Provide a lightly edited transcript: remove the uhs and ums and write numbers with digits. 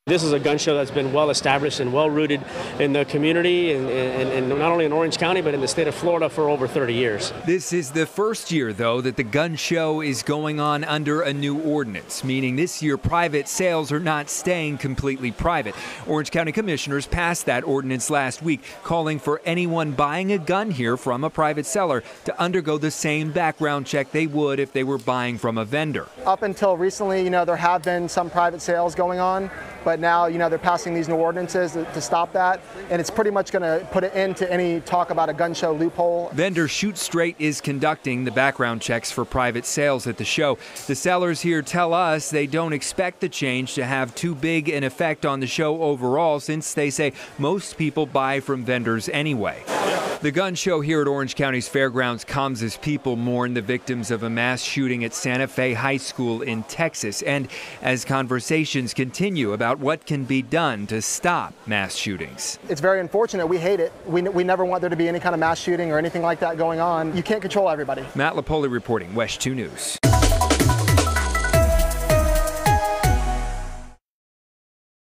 This is a gun show that's been well established and well rooted in the community and not only in Orange County, but in the state of Florida for over 30 years. This is the first year, though, that the gun show is going on under a new ordinance, meaning this year private sales are not staying completely private. Orange County commissioners passed that ordinance last week, calling for anyone buying a gun here from a private seller to undergo the same background check they would if they were buying from a vendor. Up until recently, there have been some private sales going on, but now, they're passing these new ordinances to stop that, and it's pretty much going to put an end to any talk about a gun show loophole. Vendor Shoot Straight is conducting the background checks for private sales at the show. The sellers here tell us they don't expect the change to have too big an effect on the show overall, since they say most people buy from vendors anyway. The gun show here at Orange County's fairgrounds comes as people mourn the victims of a mass shooting at Santa Fe High School in Texas, and as conversations continue about what can be done to stop mass shootings. It's very unfortunate. We hate it. We never want there to be any kind of mass shooting or anything like that going on. You can't control everybody. Matt Lapoli reporting, WESH 2 News.